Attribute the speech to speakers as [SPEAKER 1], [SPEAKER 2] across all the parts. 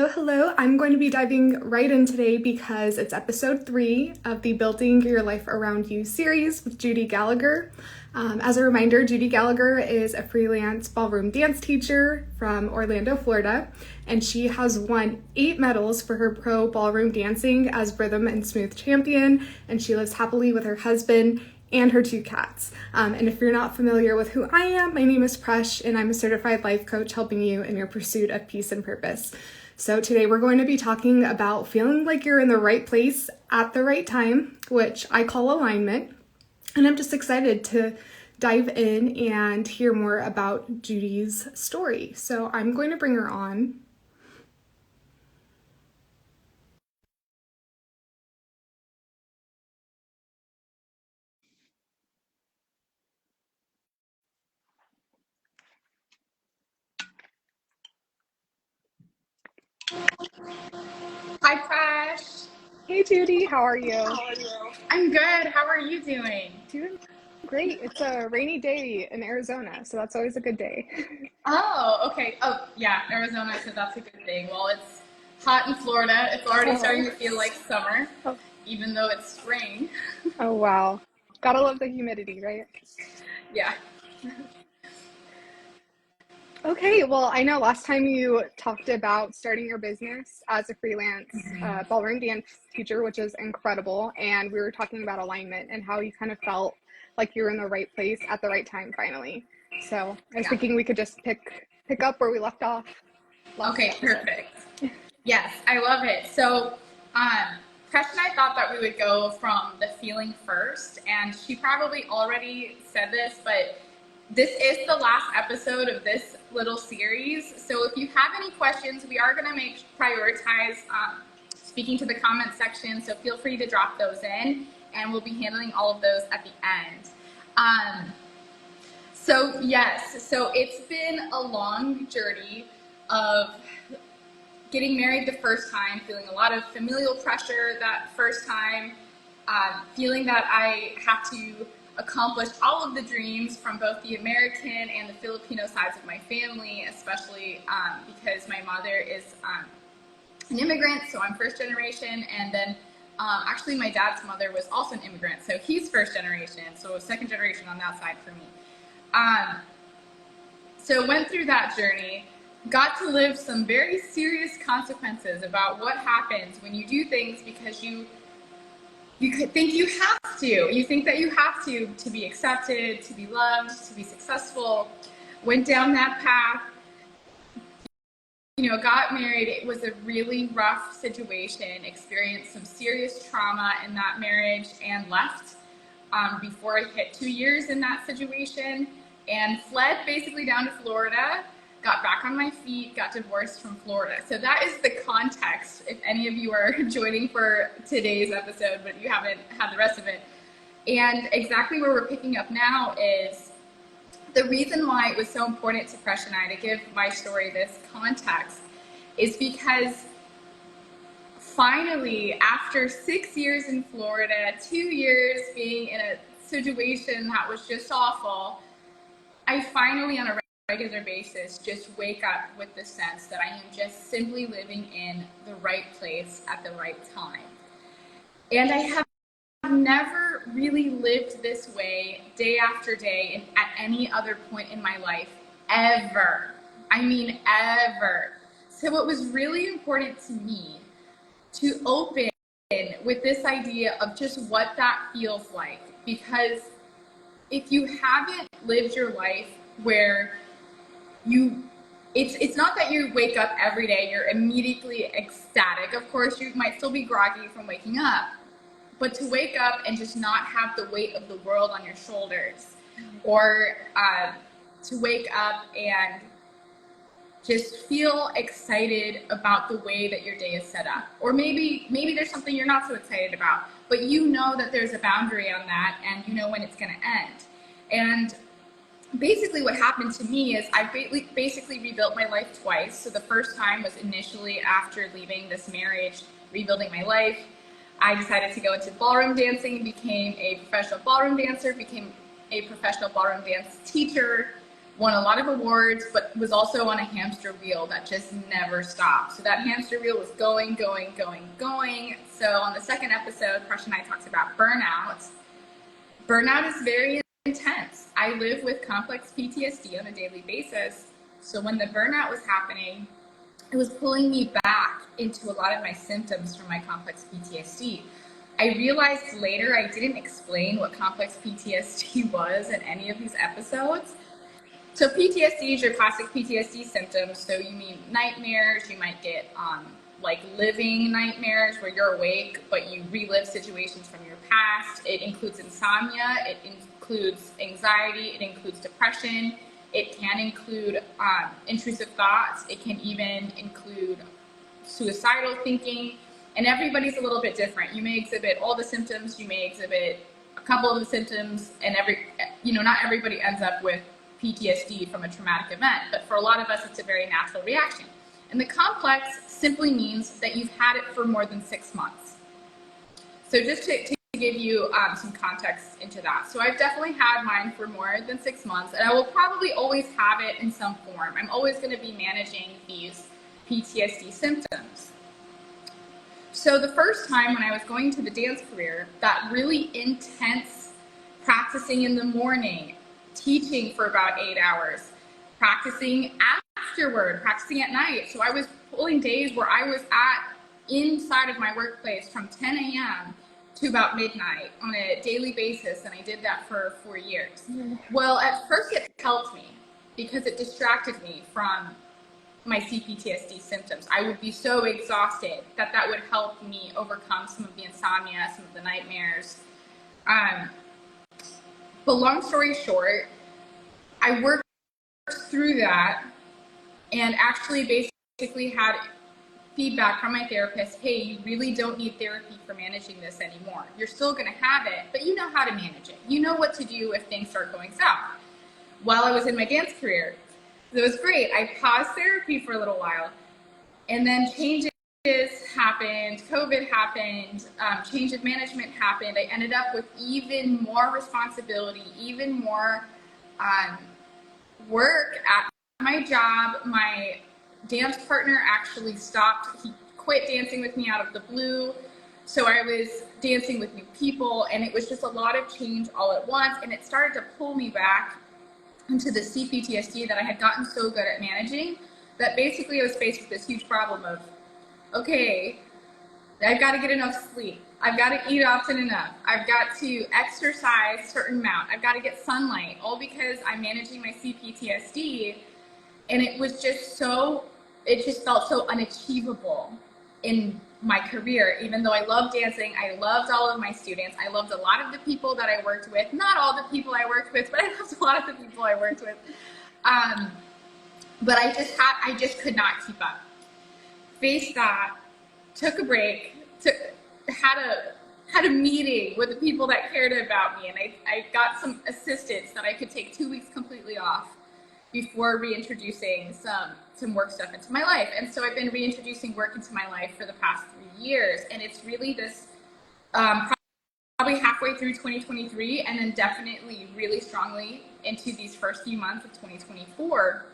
[SPEAKER 1] Hello. I'm going to be diving right in today because it's episode 3 of the Building Your Life Around You series with Judy Gallagher. As a reminder, Judy Gallagher is a freelance ballroom dance teacher from Orlando, Florida, and she has won 8 medals for her pro ballroom dancing as rhythm and smooth champion, and she lives happily with her husband and her 2 cats. And if you're not familiar with who I am, my name is Presh, and I'm a certified life coach helping you in your pursuit of peace and purpose. So today we're going to be talking about feeling like you're in the right place at the right time, which I call alignment. And I'm just excited to dive in and hear more about Judy's story. So I'm going to bring her on.
[SPEAKER 2] Hi, Crash.
[SPEAKER 1] Hey Judy, how are you?
[SPEAKER 2] I'm good. How are you doing?
[SPEAKER 1] Doing great. It's a rainy day in Arizona, so that's always a good day.
[SPEAKER 2] Oh, okay. Oh, yeah, Arizona, so that's a good thing. Well, it's hot in Florida. It's already starting to feel like summer,
[SPEAKER 1] Oh,
[SPEAKER 2] even though it's spring.
[SPEAKER 1] oh wow. Gotta love the humidity, right?
[SPEAKER 2] Yeah.
[SPEAKER 1] Okay, well, I know last time you talked about starting your business as a freelance ballroom dance teacher, which is incredible. And we were talking about alignment and how you kind of felt like you were in the right place at the right time finally. So I was
[SPEAKER 2] Yeah.
[SPEAKER 1] thinking we could just pick up where we left off last
[SPEAKER 2] Okay,
[SPEAKER 1] episode.
[SPEAKER 2] perfect. Yes, I love it. So, Crash and I thought that we would go from the feeling first, and she probably already said this, but this is the last episode of this little series. So if you have any questions, we are going to prioritize speaking to the comment section. So feel free to drop those in, and we'll be handling all of those at the end. So yes, so it's been a long journey of getting married the first time, feeling a lot of familial pressure that first time, feeling that I have to accomplish all of the dreams from both the American and the Filipino sides of my family, especially because my mother is an immigrant, so I'm first generation, and then actually my dad's mother was also an immigrant, so he's first generation, so second generation on that side for me. So went through that journey, got to live some very serious consequences about what happens when you do things because you could think you have to. You think that you have to be accepted, to be loved, to be successful. Went down that path, got married. It was a really rough situation, experienced some serious trauma in that marriage, and left before I hit 2 years in that situation, and fled basically down to Florida, got back on my feet, got divorced from Florida. So that is the context, if any of you are joining for today's episode, but you haven't had the rest of it. And exactly where we're picking up now is the reason why it was so important to Presh and I to give my story this context is because finally, after 6 years in Florida, 2 years being in a situation that was just awful, I finally, on a regular basis, just wake up with the sense that I am just simply living in the right place at the right time. And I have never really lived this way day after day at any other point in my life, ever. I mean, ever. So it was really important to me to open with this idea of just what that feels like, because if you haven't lived your life where it's not that you wake up every day, you're immediately ecstatic. Of course, you might still be groggy from waking up, but to wake up and just not have the weight of the world on your shoulders, or to wake up and just feel excited about the way that your day is set up. Or maybe there's something you're not so excited about, but you know that there's a boundary on that, and you know when it's going to end. And basically what happened to me is I basically rebuilt my life twice. So the first time was initially after leaving this marriage, rebuilding my life. I decided to go into ballroom dancing, became a professional ballroom dancer, became a professional ballroom dance teacher, won a lot of awards, but was also on a hamster wheel that just never stopped. So that hamster wheel was going, going, going, going. So on the second episode, Crush and I talked about burnout. Burnout is very intense. I live with complex PTSD on a daily basis. So when the burnout was happening, it was pulling me back into a lot of my symptoms from my complex PTSD. I realized later I didn't explain what complex PTSD was in any of these episodes. So PTSD is your classic PTSD symptoms. So you mean nightmares, you might get like living nightmares where you're awake, but you relive situations from your past. It includes insomnia, it includes anxiety, it includes depression. It can include intrusive thoughts. It can even include suicidal thinking. And everybody's a little bit different. You may exhibit all the symptoms, you may exhibit a couple of the symptoms, and not everybody ends up with PTSD from a traumatic event, but for a lot of us, it's a very natural reaction. And the complex simply means that you've had it for more than 6 months. So just to give you some context into that. So I've definitely had mine for more than 6 months, and I will probably always have it in some form. I'm always going to be managing these PTSD symptoms. So the first time when I was going to the dance career, that really intense practicing in the morning, teaching for about 8 hours, practicing afterward, practicing at night. So I was pulling days where I was inside of my workplace from 10 a.m. to about midnight on a daily basis, and I did that for 4 years. Well, at first it helped me because it distracted me from my CPTSD symptoms. I would be so exhausted that would help me overcome some of the insomnia, some of the nightmares. But long story short, I worked through that and actually basically had feedback from my therapist, hey, you really don't need therapy for managing this anymore. You're still going to have it, but you know how to manage it. You know what to do if things start going south. While I was in my dance career, it was great. I paused therapy for a little while, and then changes happened, COVID happened, change of management happened. I ended up with even more responsibility, even more work at my job. My dance partner actually stopped. He quit dancing with me out of the blue. So I was dancing with new people, and it was just a lot of change all at once, and it started to pull me back into the CPTSD that I had gotten so good at managing that basically I was faced with this huge problem of, okay, I've got to get enough sleep. I've got to eat often enough. I've got to exercise a certain amount. I've got to get sunlight, all because I'm managing my CPTSD. And it was just it just felt so unachievable in my career. Even though I loved dancing, I loved all of my students. I loved a lot of the people that I worked with. Not all the people I worked with, but I loved a lot of the people I worked with. But I just could not keep up. Faced that, took a break, had a meeting with the people that cared about me, and I got some assistance that I could take 2 weeks completely off before reintroducing some work stuff into my life. And so I've been reintroducing work into my life for the past 3 years, and it's really this probably halfway through 2023, and then definitely really strongly into these first few months of 2024,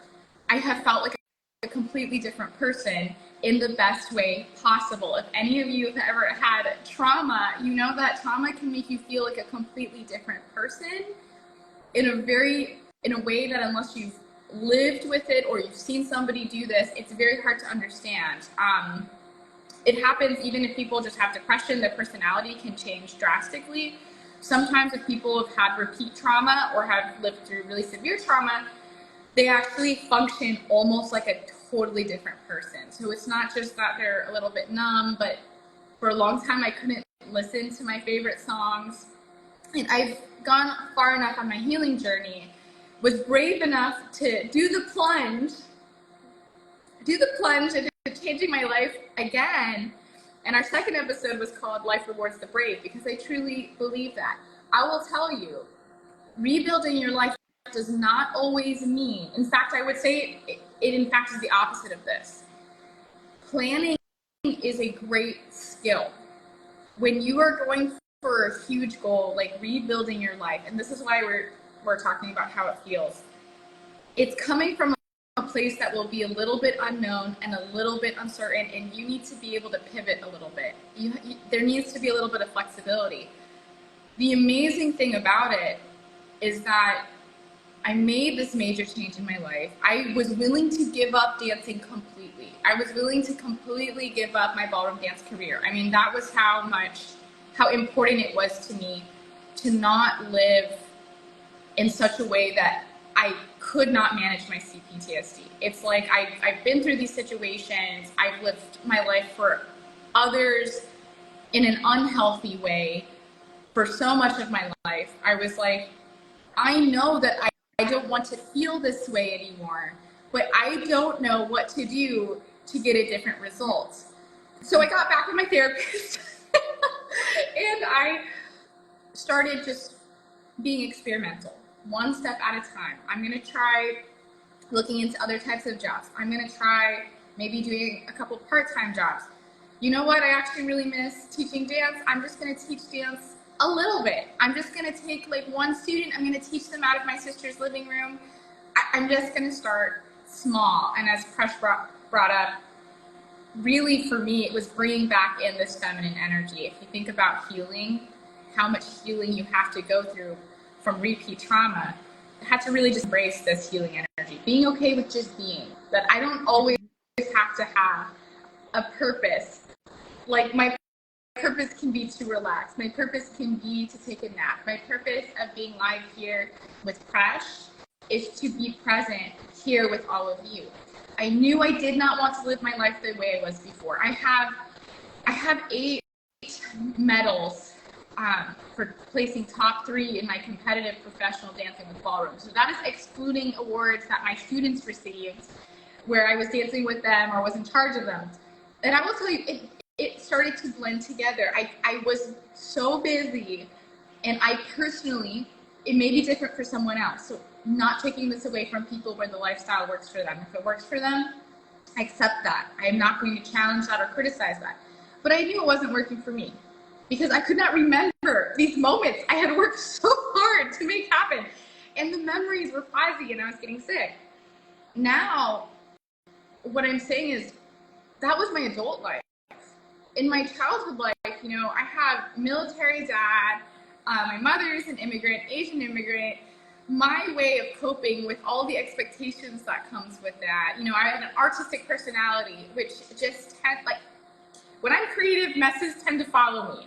[SPEAKER 2] I have felt like a completely different person in the best way possible. If any of you have ever had trauma, you know that trauma can make you feel like a completely different person in a way that unless you've lived with it or you've seen somebody do this, it's very hard to understand. It happens even if people just have depression, their personality can change drastically. Sometimes if people have had repeat trauma or have lived through really severe trauma, they actually function almost like a totally different person. So it's not just that they're a little bit numb, but for a long time I couldn't listen to my favorite songs. And I've gone far enough on my healing journey, was brave enough to do the plunge into changing my life again. And our second episode was called Life Rewards the Brave, because I truly believe that. I will tell you, rebuilding your life does not always mean, in fact, I would say it in fact is the opposite of this. Planning is a great skill. When you are going for a huge goal, like rebuilding your life, and this is why we're talking about how it feels. it's coming from a place that will be a little bit unknown and a little bit uncertain, and you need to be able to pivot a little bit. There needs to be a little bit of flexibility. The amazing thing about it is that I made this major change in my life. I was willing to give up dancing completely. I was willing to completely give up my ballroom dance career. I mean, that was how important it was to me to not live in such a way that I could not manage my CPTSD. It's like I've been through these situations. I've lived my life for others in an unhealthy way for so much of my life. I was like, I know that I don't want to feel this way anymore, but I don't know what to do to get a different result. So I got back with my therapist and I started just being experimental, one step at a time. I'm going to try looking into other types of jobs. I'm going to try maybe doing a couple part-time jobs. You know what I actually really miss? Teaching dance. I'm just going to teach dance a little bit. I'm just going to take like one student. I'm going to teach them out of my sister's living room. I'm just going to start small. And as Crush brought up, really for me, it was bringing back in this feminine energy. If you think about healing, how much healing you have to go through from repeat trauma, I had to really just embrace this healing energy. Being okay with just being, that I don't always have to have a purpose. Like my purpose can be to relax. My purpose can be to take a nap. My purpose of being live here with Crush is to be present here with all of you. I knew I did not want to live my life the way I was before. I have 8 medals for placing top 3 in my competitive professional dancing with ballroom. So that is excluding awards that my students received where I was dancing with them or was in charge of them. And I will tell you, it started to blend together. I was so busy, and I personally, it may be different for someone else. So not taking this away from people where the lifestyle works for them. If it works for them, I accept that. I am not going to challenge that or criticize that. But I knew it wasn't working for me because I could not remember these moments I had worked so hard to make happen. And the memories were fuzzy and I was getting sick. Now, what I'm saying is that was my adult life. In my childhood life, you know, I have military dad, my mother's an immigrant, Asian immigrant. My way of coping with all the expectations that comes with that, you know, I have an artistic personality, which just had like, when I'm creative, messes tend to follow me.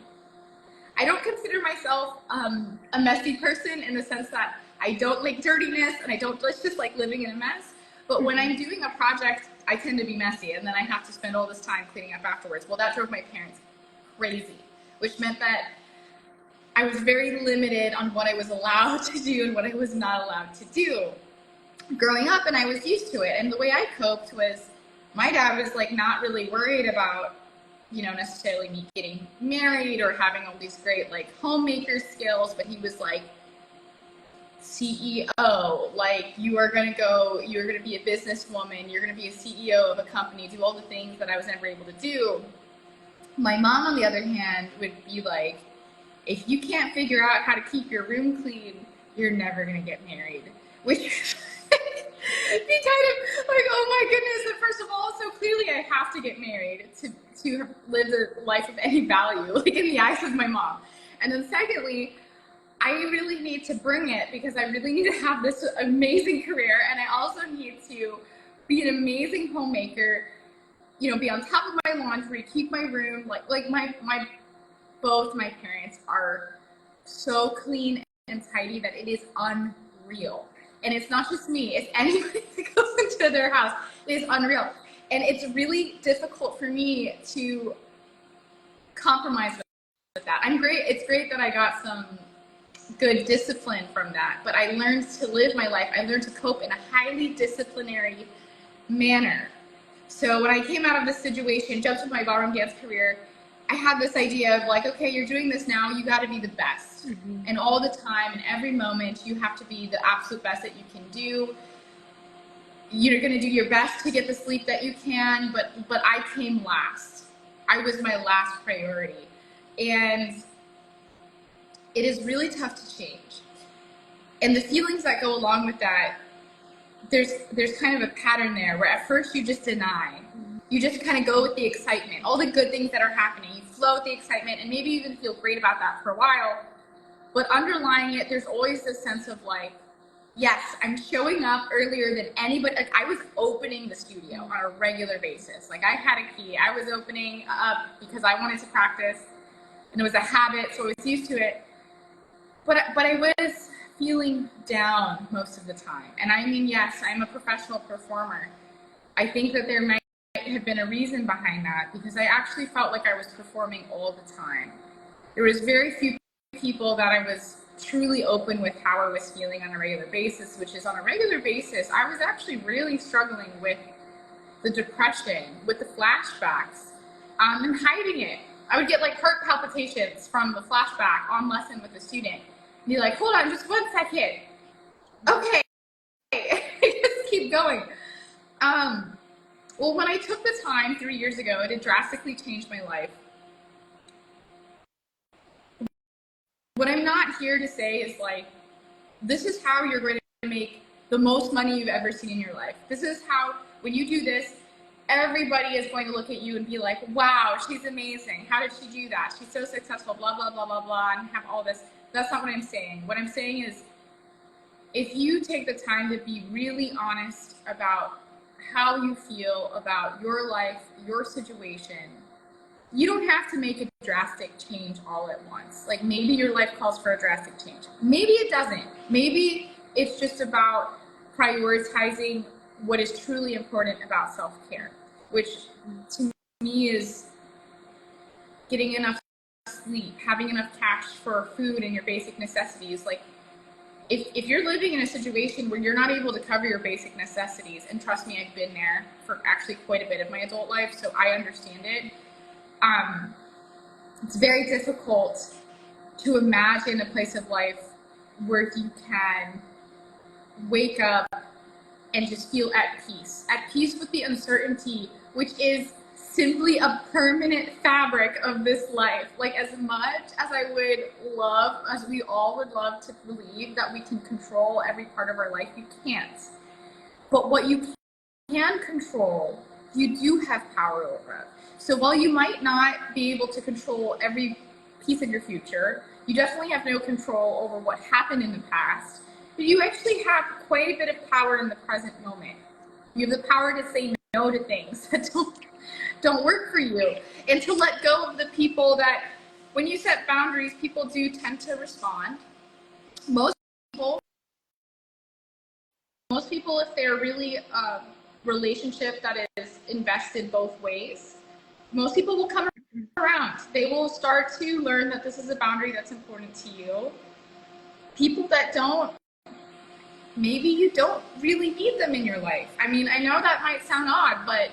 [SPEAKER 2] I don't consider myself a messy person in the sense that I don't like dirtiness and I don't just like living in a mess. But when I'm doing a project, I tend to be messy and then I have to spend all this time cleaning up afterwards. Well, that drove my parents crazy, which meant that I was very limited on what I was allowed to do and what I was not allowed to do growing up, and I was used to it. And the way I coped was my dad was like not really worried about, you know, necessarily me getting married or having all these great like homemaker skills, but he was like, CEO, like you're gonna be a businesswoman, you're gonna be a CEO of a company, do all the things that I was never able to do. My mom, on the other hand, would be like, if you can't figure out how to keep your room clean, you're never gonna get married. Which be kind of like, oh my goodness, and first of all, so clearly I have to get married to live a life of any value, like in the eyes of my mom. And then secondly, I really need to bring it because I really need to have this amazing career, and I also need to be an amazing homemaker, you know, be on top of my laundry, keep my room, like both my parents are so clean and tidy that it is unreal. And it's not just me, it's anybody that goes into their house. It is unreal. And it's really difficult for me to compromise with that. It's great that I got some good discipline from that, but I learned to live my life. I learned to cope in a highly disciplinary manner. So when I came out of this situation, jumped into my ballroom dance career, I had this idea of like, okay, you're doing this now, you got to be the best. Mm-hmm. And all the time, in every moment, you have to be the absolute best that you can do. You're going to do your best to get the sleep that you can, but I came last. I was my last priority. And it is really tough to change. And the feelings that go along with that there's kind of a pattern there where at first you just deny. You just kind of go with the excitement, all the good things that are happening. You flow with the excitement and maybe even feel great about that for a while. But underlying it, there's always this sense of like, yes, I'm showing up earlier than anybody. Like I was opening the studio on a regular basis. Like I had a key. I was opening up because I wanted to practice and it was a habit, so I was used to it. But I was feeling down most of the time. And I mean, yes, I'm a professional performer. I think that there might have been a reason behind that because I actually felt like I was performing all the time. There was very few people that I was truly open with how I was feeling on a regular basis, which is on a regular basis, I was actually really struggling with the depression, with the flashbacks, and hiding it. I would get like heart palpitations from the flashback on lesson with the student. And be like, hold on, just 1 second. Okay. Just keep going. Well, when I took the time 3 years ago, it had drastically changed my life. What I'm not here to say is like, this is how you're going to make the most money you've ever seen in your life. This is how, when you do this, everybody is going to look at you and be like, wow, she's amazing. How did she do that? She's so successful, blah, blah, blah, blah, blah, and have all this. That's not what I'm saying. What I'm saying is, if you take the time to be really honest about how you feel about your life, your situation, you don't have to make a drastic change all at once. Like maybe your life calls for a drastic change. Maybe it doesn't. Maybe it's just about prioritizing what is truly important about self-care, which to me is getting enough sleep, having enough cash for food and your basic necessities. Like if you're living in a situation where you're not able to cover your basic necessities, and trust me, I've been there for actually quite a bit of my adult life, so I understand it. It's very difficult to imagine a place of life where you can wake up and just feel at peace with the uncertainty, which is simply a permanent fabric of this life. Like as much as I would love, as we all would love to believe that we can control every part of our life, you can't. But what you can control, you do have power over. So while you might not be able to control every piece of your future, you definitely have no control over what happened in the past, but you actually have quite a bit of power in the present moment. You have the power to say no to things that don't work for you, and to let go of the people that, when you set boundaries, people do tend to respond. Most people, if they're really a relationship that is invested both ways, most people will come around. They will start to learn that this is a boundary that's important to you. People that don't, maybe you don't really need them in your life. I mean, I know that might sound odd, but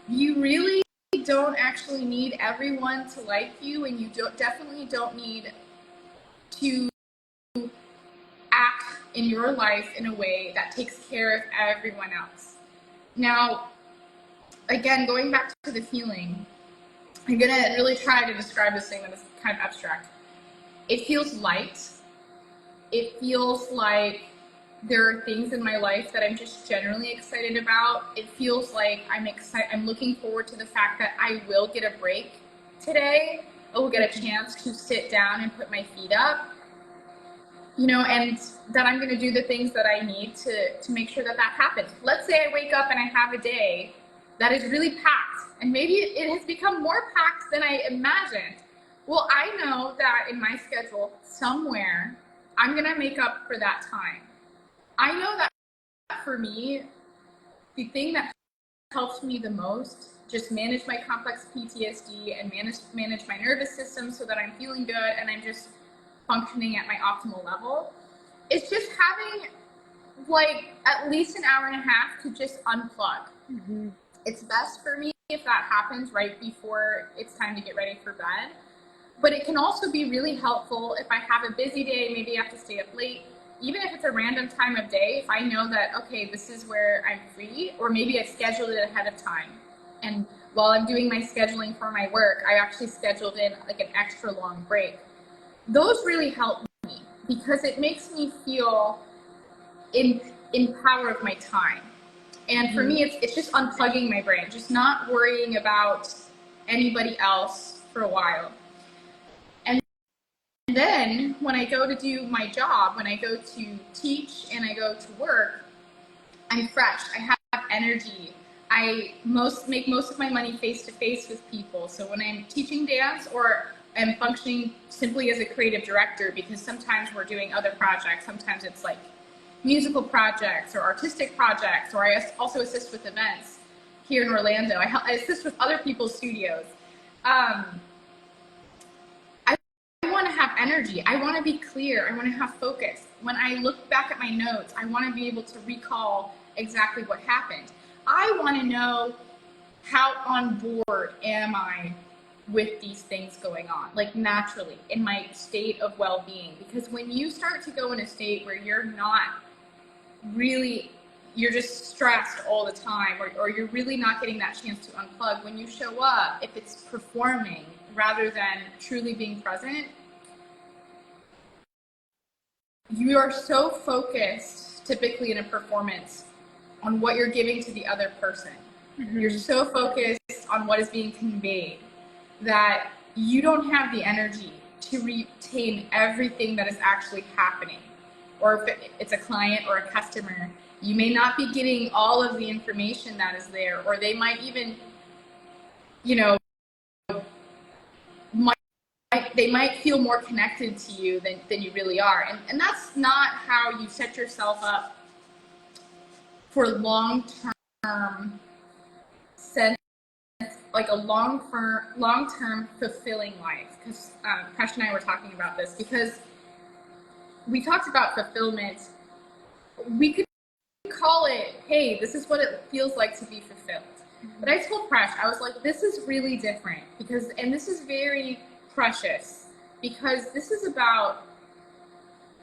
[SPEAKER 2] you really don't actually need everyone to like you, and you definitely don't need to act in your life in a way that takes care of everyone else. Now, again, going back to the feeling, I'm gonna really try to describe this thing that is kind of abstract. It feels light. It feels like there are things in my life that I'm just generally excited about. It feels like I'm looking forward to the fact that I will get a break today. I will get a chance to sit down and put my feet up, and that I'm going to do the things that I need to make sure that happens. Let's say I wake up and I have a day that is really packed, and maybe it has become more packed than I imagined. Well, I know that in my schedule somewhere, I'm going to make up for that time. I know that for me, the thing that helps me the most, just manage my complex PTSD and manage my nervous system so that I'm feeling good and I'm just functioning at my optimal level, is just having like at least an hour and a half to just unplug. Mm-hmm. It's best for me if that happens right before it's time to get ready for bed. But it can also be really helpful if I have a busy day, maybe I have to stay up late. Even if it's a random time of day, if I know that, okay, this is where I'm free, or maybe I scheduled it ahead of time. And while I'm doing my scheduling for my work, I actually scheduled in like an extra long break. Those really help me because it makes me feel in power of my time. And for me, it's just unplugging my brain, just not worrying about anybody else for a while. And then when I go to do my job, when I go to teach and I go to work, I'm fresh. I have energy. I make most of my money face-to-face with people. So when I'm teaching dance or I'm functioning simply as a creative director, because sometimes we're doing other projects, sometimes it's like musical projects or artistic projects, or I also assist with events here in Orlando. I assist with other people's studios. I want to have energy. I want to be clear. I want to have focus. When I look back at my notes, I want to be able to recall exactly what happened. I want to know how on board am I with these things going on, like naturally in my state of well-being. Because when you start to go in a state where you're not really, you're just stressed all the time, or you're really not getting that chance to unplug, when you show up, if it's performing rather than truly being present, you are so focused, typically in a performance, on what you're giving to the other person. You're so focused on what is being conveyed that you don't have the energy to retain everything that is actually happening. Or if it's a client or a customer, you may not be getting all of the information that is there, or they might even, they might feel more connected to you than you really are. And that's not how you set yourself up for long-term sense, like a long-term fulfilling life. Because Presh and I were talking about this, because we talked about fulfillment. We could call it, hey, this is what it feels like to be fulfilled. But I told Presh, I was like, this is really different, and this is very precious, because this is about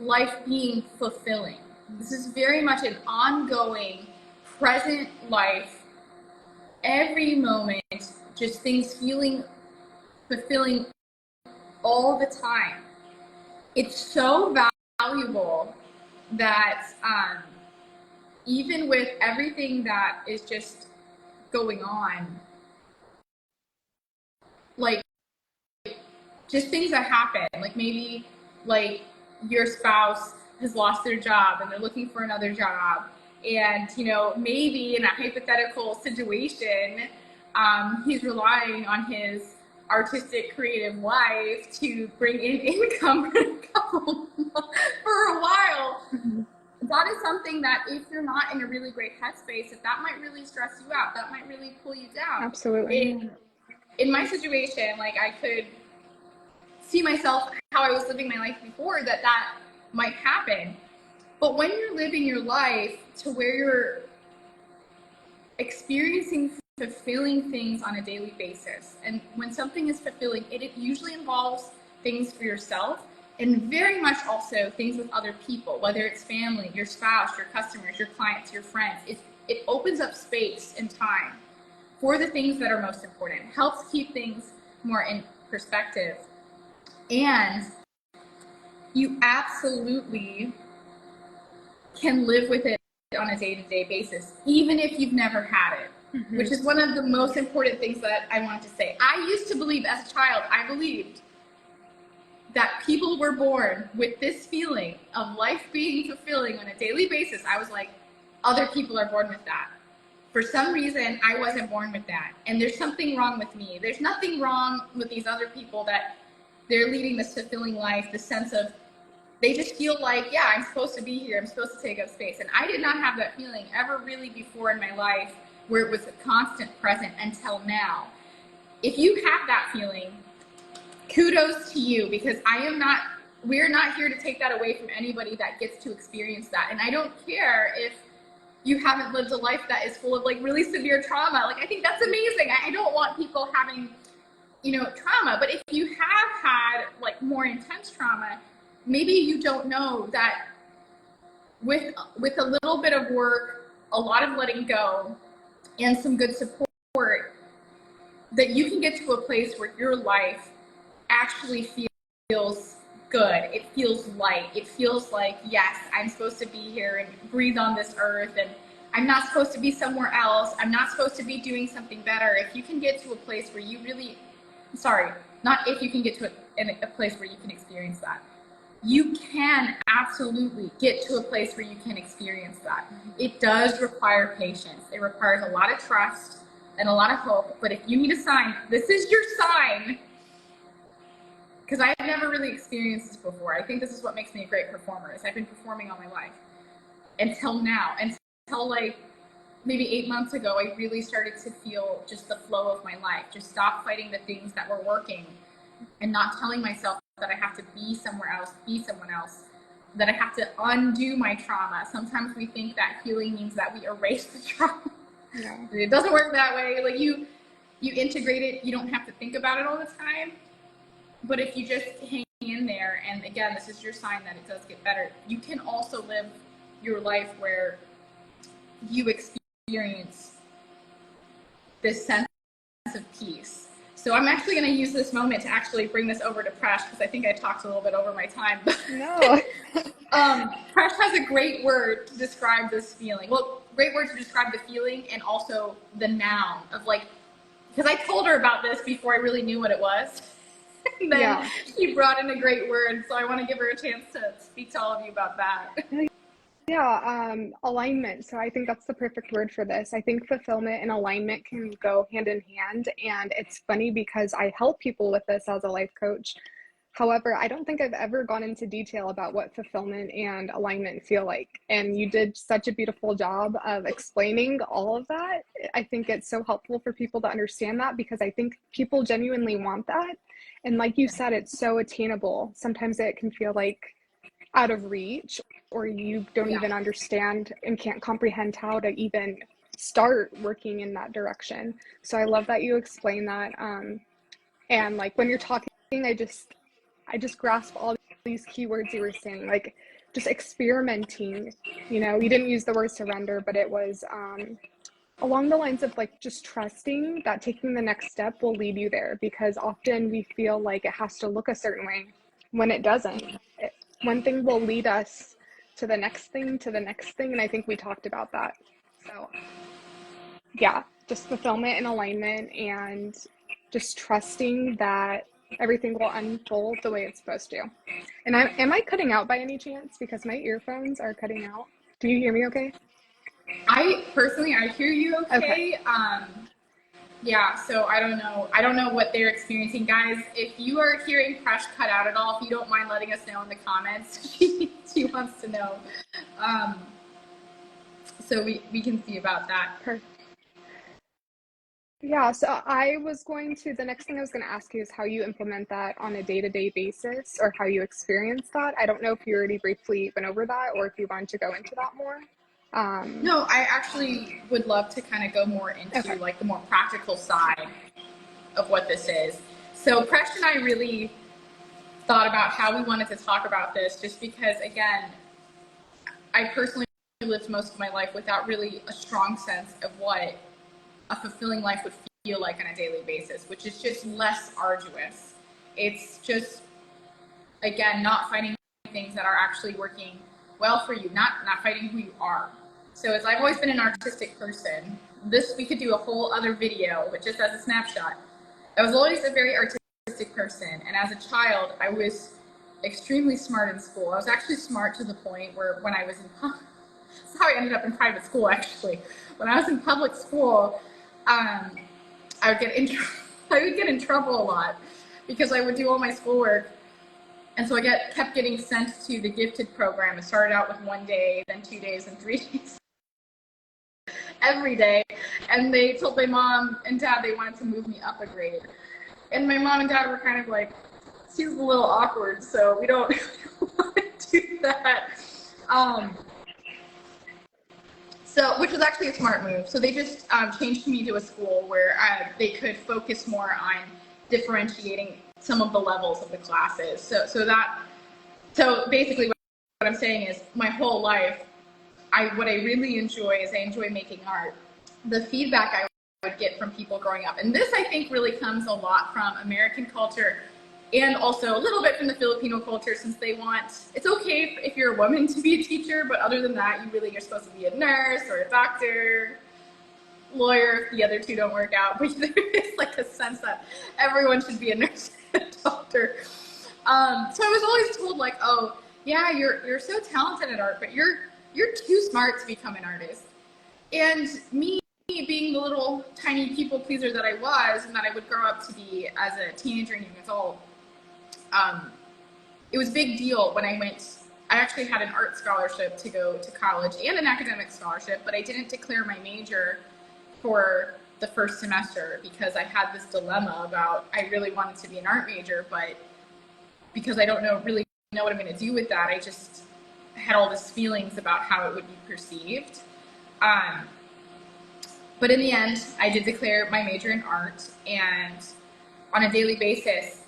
[SPEAKER 2] life being fulfilling. This is very much an ongoing, present life, every moment, just things feeling fulfilling all the time. It's so valuable that even with everything that is just going on, like just things that happen, like maybe like your spouse has lost their job and they're looking for another job, and maybe in a hypothetical situation, he's relying on his artistic creative life to bring in income for a while. That is something that if you're not in a really great headspace, that might really stress you out, that might really pull you down.
[SPEAKER 1] Absolutely.
[SPEAKER 2] In my situation, like I could see myself how I was living my life before, that might happen. But when you're living your life to where you're experiencing fulfilling things on a daily basis, and when something is fulfilling, it usually involves things for yourself, and very much also things with other people, whether it's family, your spouse, your customers, your clients, your friends. It opens up space and time for the things that are most important, helps keep things more in perspective. And you absolutely can live with it on a day-to-day basis, even if you've never had it, which is one of the most important things that I wanted to say. I used to believe, as a child, I believed that people were born with this feeling of life being fulfilling on a daily basis. I was like, other people are born with that. For some reason, I wasn't born with that. And there's something wrong with me. There's nothing wrong with these other people that they're leading this fulfilling life, the sense of, they just feel like, yeah, I'm supposed to be here. I'm supposed to take up space. And I did not have that feeling ever really before in my life, where it was a constant present until now. If you have that feeling, kudos to you, because we're not here to take that away from anybody that gets to experience that. And I don't care if you haven't lived a life that is full of like really severe trauma. Like, I think that's amazing. I don't want people having, trauma. But if you have had like more intense trauma, maybe you don't know that with a little bit of work, a lot of letting go, and some good support, that you can get to a place where your life actually feels good. It feels light. It feels like, yes, I'm supposed to be here and breathe on this earth, and I'm not supposed to be somewhere else. I'm not supposed to be doing something better. If you can get to a place where you really, sorry, not if you can get to a place where you can experience that. You can absolutely get to a place where you can experience that. It does require patience. It requires a lot of trust and a lot of hope. But if you need a sign, this is your sign. Because I've never really experienced this before. I think this is what makes me a great performer, is I've been performing all my life. Until now. Until like maybe 8 months ago, I really started to feel just the flow of my life. Just stop fighting the things that were working and not telling myself that I have to be somewhere else, be someone else, that I have to undo my trauma. Sometimes we think that healing means that we erase the trauma. Yeah. It doesn't work that way. Like you integrate it, you don't have to think about it all the time. But if you just hang in there, and again, this is your sign that it does get better, you can also live your life where you experience this sense of peace. So I'm actually going to use this moment to actually bring this over to Presh, because I think I talked a little bit over my time.
[SPEAKER 1] No.
[SPEAKER 2] Presh has a great word to describe this feeling. Well, great word to describe the feeling, and also the noun of like, because I told her about this before I really knew what it was. And then she brought in a great word, so I want to give her a chance to speak to all of you about that.
[SPEAKER 1] Yeah, alignment. So I think that's the perfect word for this. I think fulfillment and alignment can go hand in hand. And it's funny because I help people with this as a life coach. However, I don't think I've ever gone into detail about what fulfillment and alignment feel like. And you did such a beautiful job of explaining all of that. I think it's so helpful for people to understand that, because I think people genuinely want that. And like you said, it's so attainable. Sometimes it can feel like out of reach, or you don't even understand and can't comprehend how to even start working in that direction. So I love that you explain that. And like when you're talking, I just grasp all these keywords you were saying, like just experimenting. You know, you didn't use the word surrender, but it was along the lines of like just trusting that taking the next step will lead you there, because often we feel like it has to look a certain way when it doesn't. One thing will lead us to the next thing, to the next thing. And I think we talked about that. So yeah, just fulfillment and alignment, and just trusting that everything will unfold the way it's supposed to. And am I cutting out by any chance? Because my earphones are cutting out. Do you hear me okay?
[SPEAKER 2] I hear you okay. Yeah, so I don't know what they're experiencing. Guys, if you are hearing Presh cut out at all, if you don't mind letting us know in the comments, she wants to know. So we can see about that.
[SPEAKER 1] Perfect. Yeah, so the next thing I was going to ask you is how you implement that on a day-to-day basis, or how you experience that. I don't know if you already briefly went over that, or if you wanted to go into that more.
[SPEAKER 2] No, I actually would love to kind of go more into like the more practical side of what this is. So Presh and I really thought about how we wanted to talk about this, just because, again, I personally lived most of my life without really a strong sense of what a fulfilling life would feel like on a daily basis, which is just less arduous. It's just, again, not finding things that are actually working well for you, not fighting who you are. So as I've always been an artistic person, we could do a whole other video, but just as a snapshot, I was always a very artistic person. And as a child, I was extremely smart in school. I was actually smart to the point where when I was this is how I ended up in private school, actually. When I was in public school, I would get in trouble a lot, because I would do all my schoolwork. And so I kept getting sent to the gifted program. It started out with 1 day, then 2 days, and 3 days. Every day. And they told my mom and dad they wanted to move me up a grade. And my mom and dad were kind of like, she's a little awkward, so we don't want to do that. So, which was actually a smart move. So they just changed me to a school where they could focus more on differentiating some of the levels of the classes. So basically what I'm saying is, my whole life, what I really enjoy is I enjoy making art. The feedback I would get from people growing up, and this I think really comes a lot from American culture, and also a little bit from the Filipino culture, since they want, it's okay if you're a woman to be a teacher, but other than that, you're supposed to be a nurse or a doctor, lawyer, if the other two don't work out. But there is like a sense that everyone should be a nurse and a doctor. So I was always told, like, oh yeah, you're so talented at art, but you're too smart to become an artist. And me being the little tiny people pleaser that I was, and that I would grow up to be as a teenager and young adult, it was a big deal when I actually had an art scholarship to go to college and an academic scholarship, but I didn't declare my major for the first semester because I had this dilemma about, I really wanted to be an art major, but because I don't really know what I'm going to do with that, I just had all these feelings about how it would be perceived. But in the end, I did declare my major in art, and on a daily basis,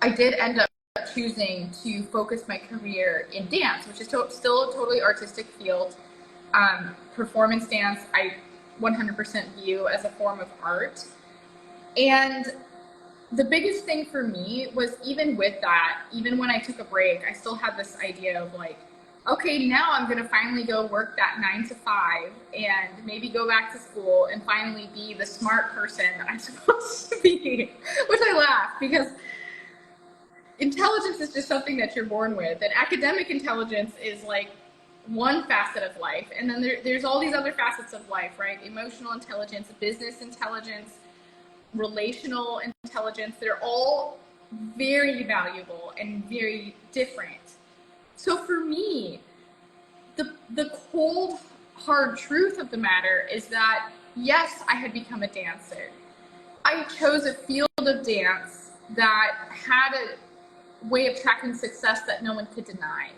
[SPEAKER 2] I did end up choosing to focus my career in dance, which is still a totally artistic field. Performance dance, I 100% view as a form of art. And the biggest thing for me was, even with that, even when I took a break, I still had this idea of like, okay, now I'm going to finally go work that 9 to 5 and maybe go back to school and finally be the smart person that I'm supposed to be, which I laugh because intelligence is just something that you're born with, and academic intelligence is like one facet of life, and then there's all these other facets of life, right? Emotional intelligence, business intelligence, relational intelligence. They're all very valuable and very different. So for me, the cold, hard truth of the matter is that, yes, I had become a dancer. I chose a field of dance that had a way of tracking success that no one could deny.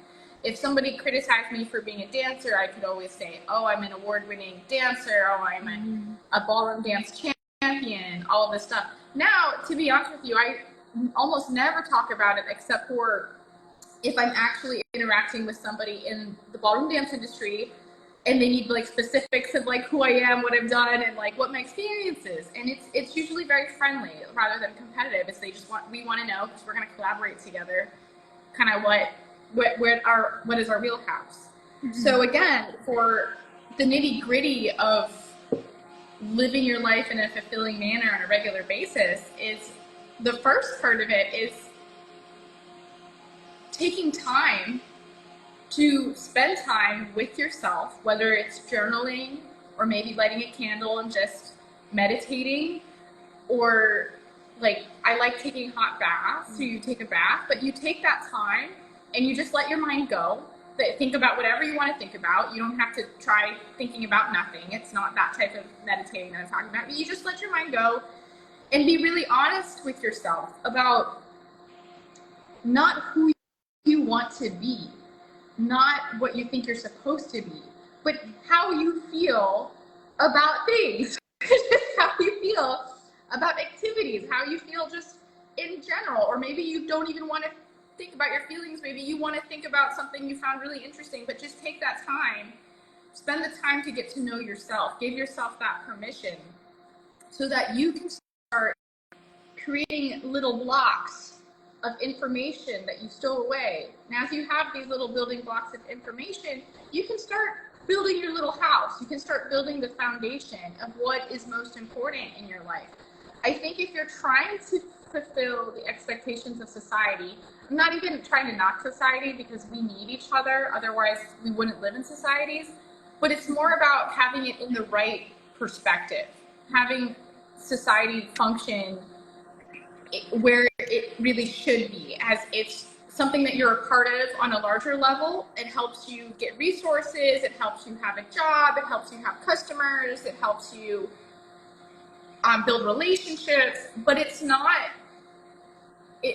[SPEAKER 2] If somebody criticized me for being a dancer, I could always say, oh, I'm an award-winning dancer, oh, I'm a ballroom dance champion, all of this stuff. Now, to be honest with you, I almost never talk about it except for if I'm actually interacting with somebody in the ballroom dance industry and they need like specifics of like who I am, what I've done, and like what my experience is. And it's usually very friendly rather than competitive. It's we want to know, because we're going to collaborate together, kind of what is our wheelhouse. Mm-hmm. So again, for the nitty gritty of living your life in a fulfilling manner on a regular basis, is the first part of it is taking time to spend time with yourself, whether it's journaling or maybe lighting a candle and just meditating, or like I like taking hot baths, so you take a bath, but you take that time and you just let your mind go. Think about whatever you want to think about. You don't have to try thinking about nothing. It's not that type of meditating that I'm talking about. You just let your mind go and be really honest with yourself about not who you want to be, not what you think you're supposed to be, but how you feel about things. Just how you feel about activities, how you feel just in general. Or maybe you don't even want to think about your feelings. Maybe you want to think about something you found really interesting, but just take that time, spend the time to get to know yourself, give yourself that permission so that you can start creating little blocks of information that you stow away. And as you have these little building blocks of information, you can start building your little house. You can start building the foundation of what is most important in your life. I think if you're trying to fulfill the expectations of society, I'm not even trying to knock society, because we need each other, otherwise we wouldn't live in societies, but it's more about having it in the right perspective, having society function where it really should be, as it's something that you're a part of on a larger level. It helps you get resources, it helps you have a job, it helps you have customers, it helps you build relationships, but it's not,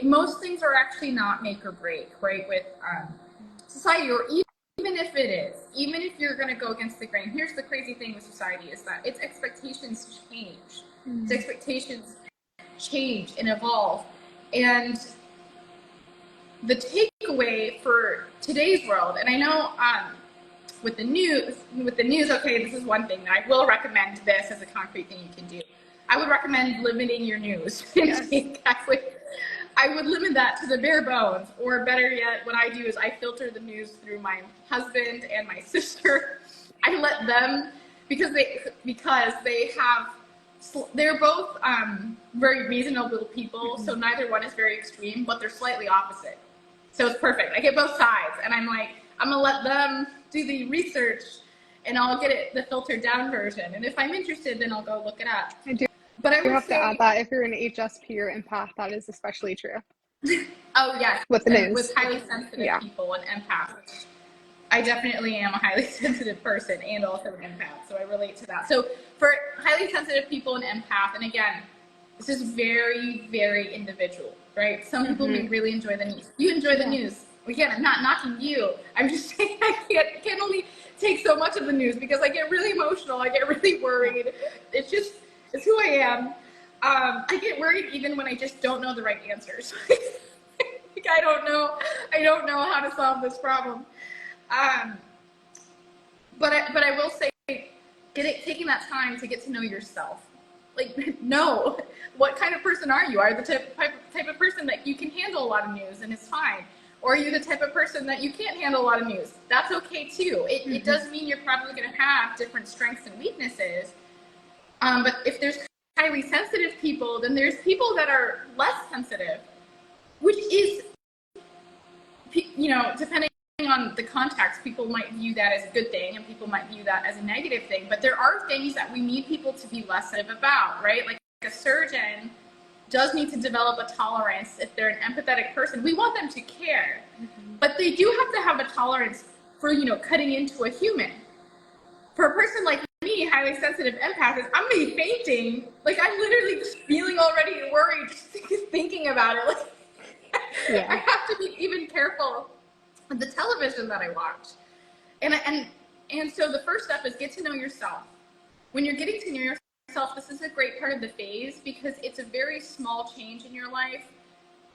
[SPEAKER 2] most things are actually not make or break, right, with society, or even if it is, even if you're going to go against the grain. Here's the crazy thing with society is that its expectations change. Mm-hmm. Its expectations change and evolve. And the takeaway for today's world, and I know with the news, okay, this is one thing that I will recommend this as a concrete thing you can do. I would recommend limiting your news. Yes. I I would limit that to the bare bones, or better yet, what I do is I filter the news through my husband and my sister. I let them, because they're both very reasonable people, so neither one is very extreme, but they're slightly opposite. So it's perfect. I get both sides, and I'm like, I'm gonna let them do the research, and I'll get the filtered down version. And if I'm interested, then I'll go look it up.
[SPEAKER 1] I do.
[SPEAKER 2] But I
[SPEAKER 1] You
[SPEAKER 2] would
[SPEAKER 1] have
[SPEAKER 2] say,
[SPEAKER 1] to add that if you're an HSP or empath, that is especially true.
[SPEAKER 2] oh yes,
[SPEAKER 1] With the news.
[SPEAKER 2] with highly sensitive people and empaths. I definitely am a highly sensitive person and also an empath, so I relate to that. So for highly sensitive people and empath, and again, this is very, very individual, right? Some people may really enjoy the news. You enjoy the news. Again, I'm not knocking you. I'm just saying I can only take so much of the news because I get really emotional. I get really worried. It's who I am. I get worried even when I just don't know the right answers. Like I don't know how to solve this problem. But I will say, taking that time to get to know yourself. Like, know what kind of person are you? Are you the type of person that you can handle a lot of news and it's fine? Or are you the type of person that you can't handle a lot of news? That's okay too. It does mean you're probably going to have different strengths and weaknesses. But if there's highly sensitive people, then there's people that are less sensitive, which is, depending on the context, people might view that as a good thing and people might view that as a negative thing. But there are things that we need people to be less sensitive about, right? Like a surgeon does need to develop a tolerance. If they're an empathetic person, we want them to care, but they do have to have a tolerance for, cutting into a human. For a person like me, highly sensitive empath, I'm gonna be fainting. Like I'm literally just feeling already worried, just thinking about it. Like I have to be even careful with the television that I watch. And so the first step is get to know yourself. When you're getting to know yourself, this is a great part of the phase because it's a very small change in your life.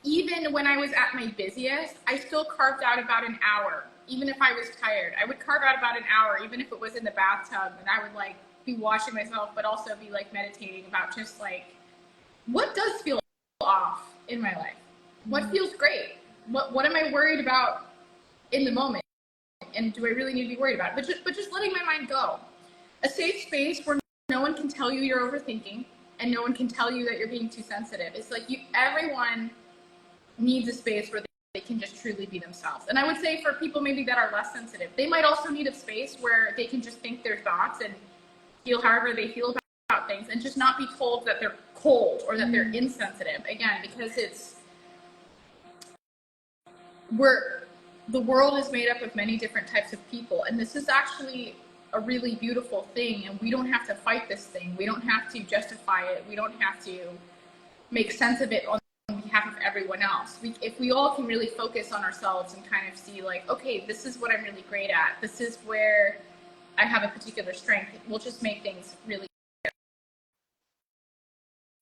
[SPEAKER 2] Even when I was at my busiest, I still carved out about an hour. Even if I was tired, I would carve out about an hour, even if it was in the bathtub, and I would be washing myself, but also be meditating about just what does feel off in my life? What feels great? What am I worried about in the moment? And do I really need to be worried about it? But just letting my mind go. A safe space where no one can tell you you're overthinking and no one can tell you that you're being too sensitive. It's everyone needs a space where they can just truly be themselves. And I would say for people maybe that are less sensitive, they might also need a space where they can just think their thoughts and feel however they feel about things and just not be told that they're cold or that they're insensitive. Again, because the world is made up of many different types of people, and this is actually a really beautiful thing, and we don't have to fight this thing. We don't have to justify it. We don't have to make sense of it on behalf of everyone else. If we all can really focus on ourselves and kind of see okay, this is what I'm really great at. This is where I have a particular strength. We'll just make things really clear.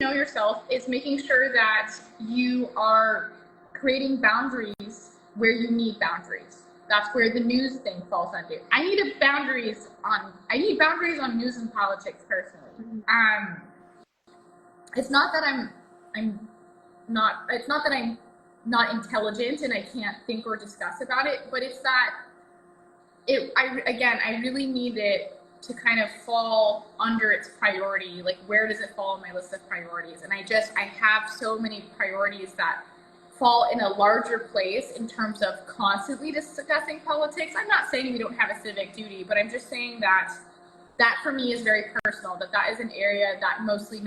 [SPEAKER 2] Know yourself is making sure that you are creating boundaries where you need boundaries. That's where the news thing falls under. I need boundaries on news and politics personally. It's not that I'm not intelligent and I can't think or discuss about it, but it's that I really need it to kind of fall under its priority. Where does it fall on my list of priorities? And I have so many priorities that fall in a larger place in terms of constantly discussing politics. I'm not saying we don't have a civic duty, but I'm just saying that for me is very personal, that is an area that mostly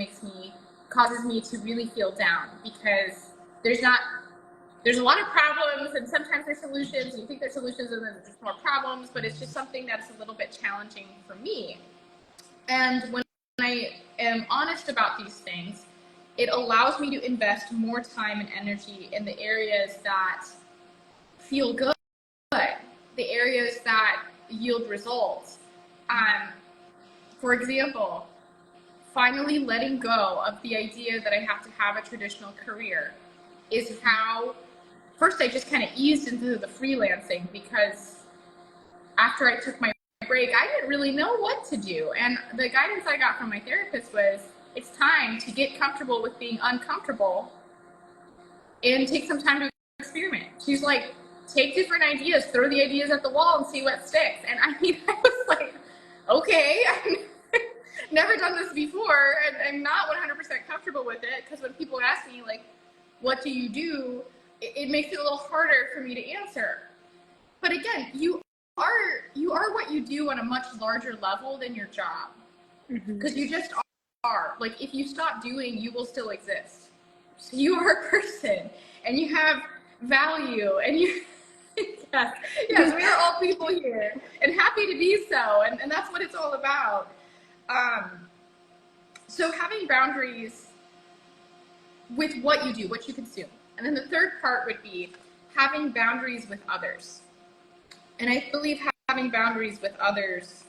[SPEAKER 2] causes me to really feel down, because there's a lot of problems, and sometimes there's solutions, and you think there's solutions and then there's more problems, but it's just something that's a little bit challenging for me. And when I am honest about these things, it allows me to invest more time and energy in the areas that feel good, the areas that yield results. For example, finally letting go of the idea that I have to have a traditional career is how first I just kind of eased into the freelancing, because after I took my break, I didn't really know what to do. And the guidance I got from my therapist was, it's time to get comfortable with being uncomfortable and take some time to experiment. She's like, take different ideas, throw the ideas at the wall and see what sticks. And I mean, I was like, okay, I've never done this before, and I'm not 100% comfortable with it, because when people ask me, like, what do you do, it makes it a little harder for me to answer. But again, you are what you do on a much larger level than your job, because you just are. Like, if you stop doing, you will still exist. So you are a person, and you have value, and you yes, we are all people here, and happy to be so, and that's what it's all about. So having boundaries with what you do, what you consume. And then the third part would be having boundaries with others. And I believe having boundaries with others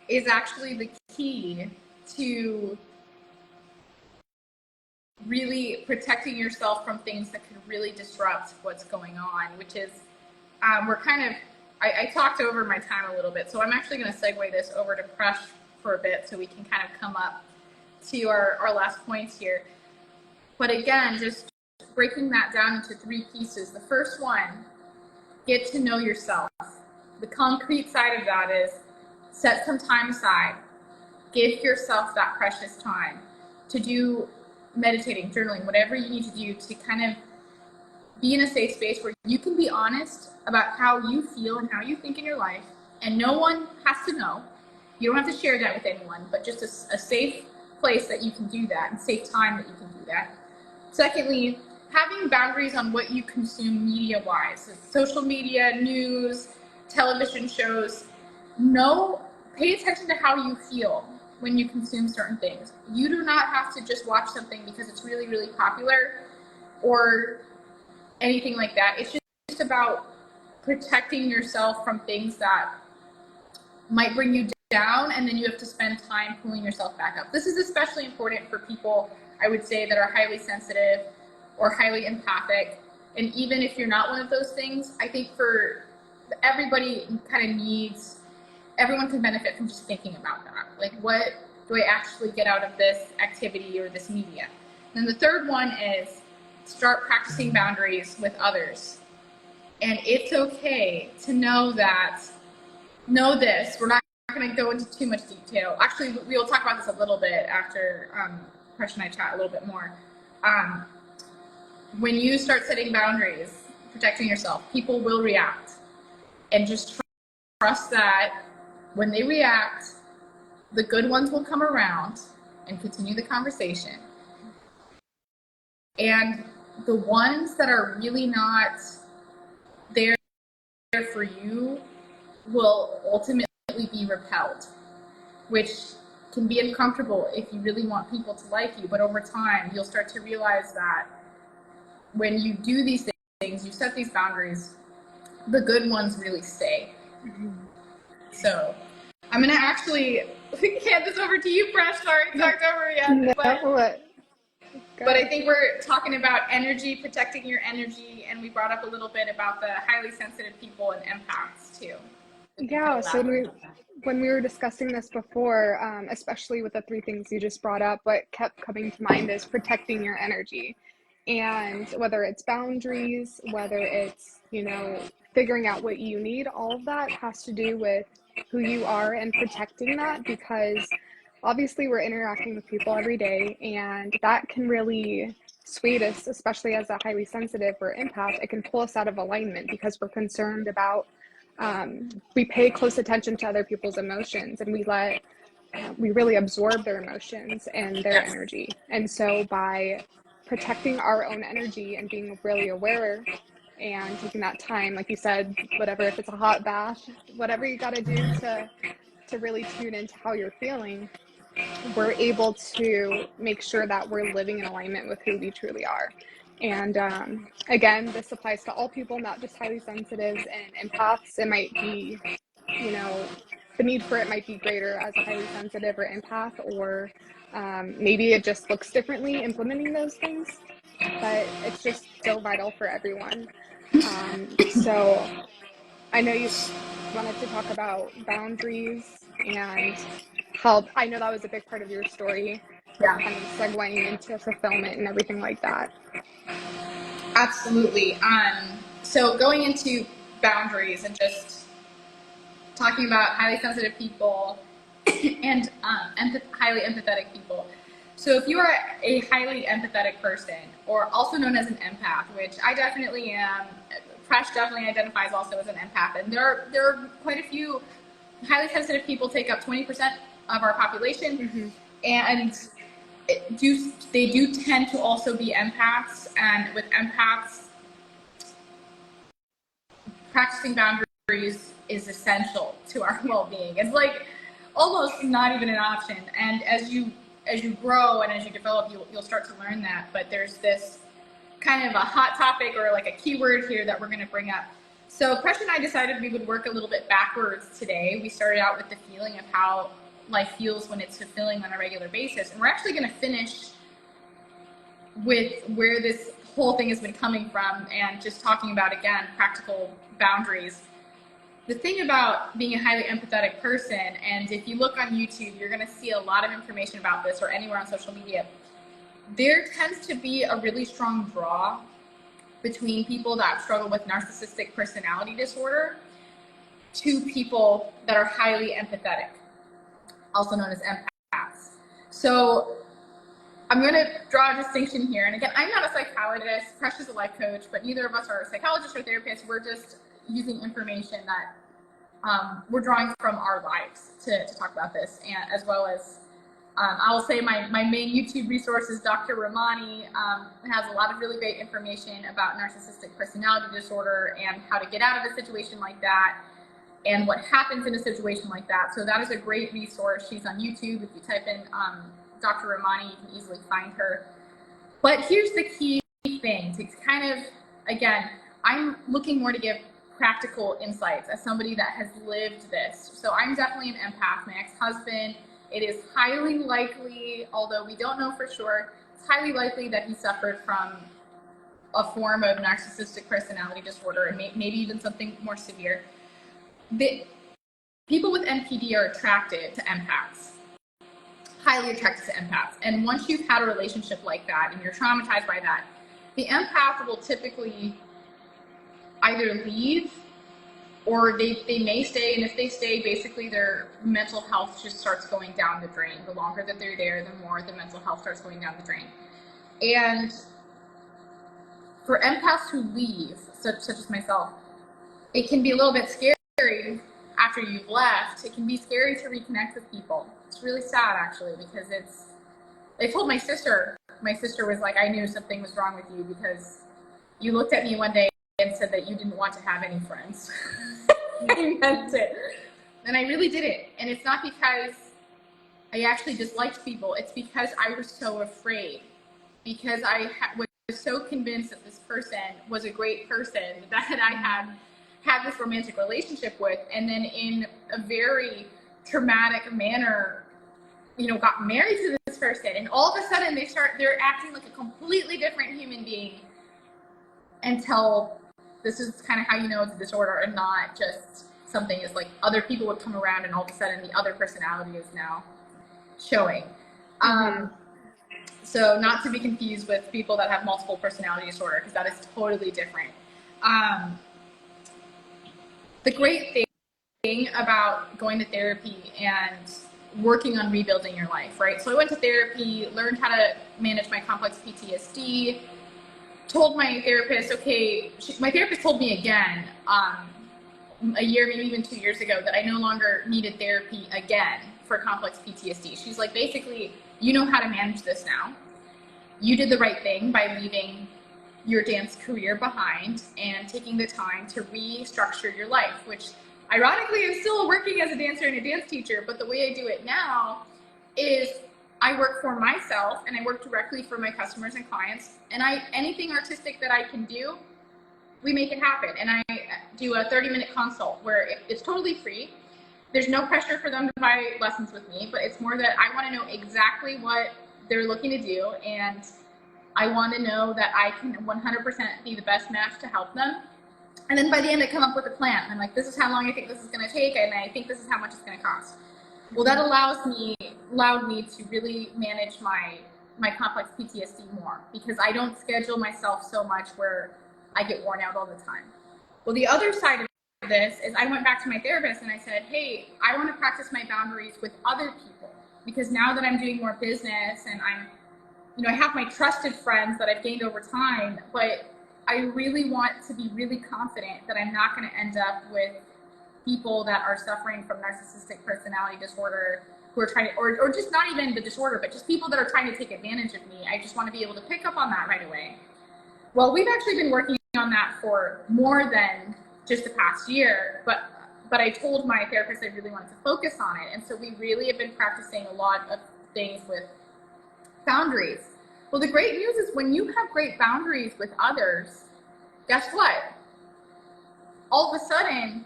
[SPEAKER 2] is actually the key to really protecting yourself from things that could really disrupt what's going on, which is, I talked over my time a little bit, so I'm actually going to segue this over to Crush for a bit so we can kind of come up to our last points here. But again, just breaking that down into 3 pieces. The first one, get to know yourself. The concrete side of that is set some time aside. Give yourself that precious time to do meditating, journaling, whatever you need to do to kind of be in a safe space where you can be honest about how you feel and how you think in your life, and no one has to know. You don't have to share that with anyone, but just a safe place that you can do that, and safe time that you can do that. Secondly, having boundaries on what you consume media-wise, social media, news, television shows. Pay attention to how you feel when you consume certain things. You do not have to just watch something because it's really, really popular or anything like that. It's just about protecting yourself from things that might bring you down, and then you have to spend time pulling yourself back up. This is especially important for people, I would say, that are highly sensitive or highly empathic. And even if you're not one of those things, I think for everybody kind of needs, everyone can benefit from just thinking about that. Like, what do I actually get out of this activity or this media? And the third one is start practicing boundaries with others. And it's okay to know this. We're not going to go into too much detail. Actually, we will talk about this a little bit after Crush and I chat a little bit more. When you start setting boundaries, protecting yourself, people will react. And just trust that when they react, the good ones will come around and continue the conversation. And the ones that are really not there for you will ultimately be repelled, which can be uncomfortable if you really want people to like you. But over time, you'll start to realize that when you do these things, you set these boundaries, the good ones really stay. So I'm going to actually hand this over to you, Fresh. Sorry, it's not over yet.
[SPEAKER 1] No,
[SPEAKER 2] But I think we're talking about energy, protecting your energy, and we brought up a little bit about the highly sensitive people and empaths too.
[SPEAKER 1] Yeah, so when we were discussing this before, especially with the 3 things you just brought up, what kept coming to mind is protecting your energy. And whether it's boundaries, whether it's, figuring out what you need, all of that has to do with who you are and protecting that, because obviously we're interacting with people every day, and that can really sway us, especially as a highly sensitive or empath. It can pull us out of alignment because we're concerned about, we pay close attention to other people's emotions, and we really absorb their emotions and their energy. And so by protecting our own energy and being really aware and taking that time, like you said, whatever, if it's a hot bath, whatever you got to do to really tune into how you're feeling, we're able to make sure that we're living in alignment with who we truly are. And again, this applies to all people, not just highly sensitives and empaths. It might be, the need for it might be greater as a highly sensitive or empath, or maybe it just looks differently implementing those things, but it's just so vital for everyone. So I know you wanted to talk about boundaries and how, I know that was a big part of your story, kind of segueing into fulfillment and everything like that.
[SPEAKER 2] Absolutely. So going into boundaries and just talking about highly sensitive people and highly empathetic people. So if you are a highly empathetic person, or also known as an empath, which I definitely am, Presh definitely identifies also as an empath, and there are quite a few highly sensitive people, take up 20% of our population, and they do tend to also be empaths, and with empaths, practicing boundaries is essential to our well-being. It's like almost not even an option. And as you grow and as you develop, you'll start to learn that. But there's this kind of a hot topic or like a keyword here that we're going to bring up. So Presh and I decided we would work a little bit backwards today. We started out with the feeling of how life feels when it's fulfilling on a regular basis. And we're actually going to finish with where this whole thing has been coming from and just talking about, again, practical boundaries. The thing about being a highly empathetic person, and if you look on YouTube, you're going to see a lot of information about this, or anywhere on social media, there tends to be a really strong draw between people that struggle with narcissistic personality disorder to people that are highly empathetic, also known as empaths. So I'm going to draw a distinction here. And again, I'm not a psychologist. Presh is a life coach, but neither of us are psychologists or therapists. We're just using information that we're drawing from our lives to talk about this, and as well as I will say my main YouTube resource is Dr. Ramani. Has a lot of really great information about narcissistic personality disorder and how to get out of a situation like that and what happens in a situation like that. So that is a great resource. She's on YouTube. If you type in Dr. Ramani, you can easily find her. But here's the key thing to kind of, again, I'm looking more to give practical insights as somebody that has lived this. So I'm definitely an empath. My ex-husband, it is highly likely, although we don't know for sure, it's highly likely that he suffered from a form of narcissistic personality disorder, and maybe even something more severe. People with NPD are attracted to empaths, highly attracted to empaths. And once you've had a relationship like that and you're traumatized by that, the empath will typically either leave or they may stay, and if they stay, basically their mental health just starts going down the drain. The longer that they're there, the more the mental health starts going down the drain. And for empaths who leave, such as myself, it can be a little bit scary after you've left. It can be scary to reconnect with people. It's really sad, actually, because I told my sister was like, I knew something was wrong with you because you looked at me one day and said that you didn't want to have any friends. I meant it. And I really did it. And it's not because I actually disliked people. It's because I was so afraid. Because I was so convinced that this person was a great person that I had this romantic relationship with. And then in a very traumatic manner, got married to this person. And all of a sudden they're acting like a completely different human being until this is kind of how you know it's a disorder and not just something. Is like other people would come around and all of a sudden the other personality is now showing. So not to be confused with people that have multiple personality disorder, because that is totally different. The great thing about going to therapy and working on rebuilding your life, right? So I went to therapy, learned how to manage my complex PTSD, told my therapist, my therapist told me again, a year, maybe even 2 years ago, that I no longer needed therapy again for complex PTSD. She's like, basically, you know how to manage this now. You did the right thing by leaving your dance career behind and taking the time to restructure your life, which ironically is still working as a dancer and a dance teacher, but the way I do it now is I work for myself and I work directly for my customers and clients, and anything artistic that I can do, we make it happen. And I do a 30-minute consult where it's totally free. There's no pressure for them to buy lessons with me, but it's more that I want to know exactly what they're looking to do, and I want to know that I can 100% be the best match to help them. And then by the end, I come up with a plan. I'm like, this is how long I think this is going to take, and I think this is how much it's going to cost. Well, that allowed me to really manage my my complex PTSD more, because I don't schedule myself so much where I get worn out all the time. Well, the other side of this is I went back to my therapist and I said, hey, I want to practice my boundaries with other people, because now that I'm doing more business and I have my trusted friends that I've gained over time, but I really want to be really confident that I'm not going to end up with people that are suffering from narcissistic personality disorder, who are trying to, or just not even the disorder, but just people that are trying to take advantage of me. I just want to be able to pick up on that right away. Well, we've actually been working on that for more than just the past year, but I told my therapist I really wanted to focus on it. And so we really have been practicing a lot of things with boundaries. Well, the great news is when you have great boundaries with others, guess what? All of a sudden,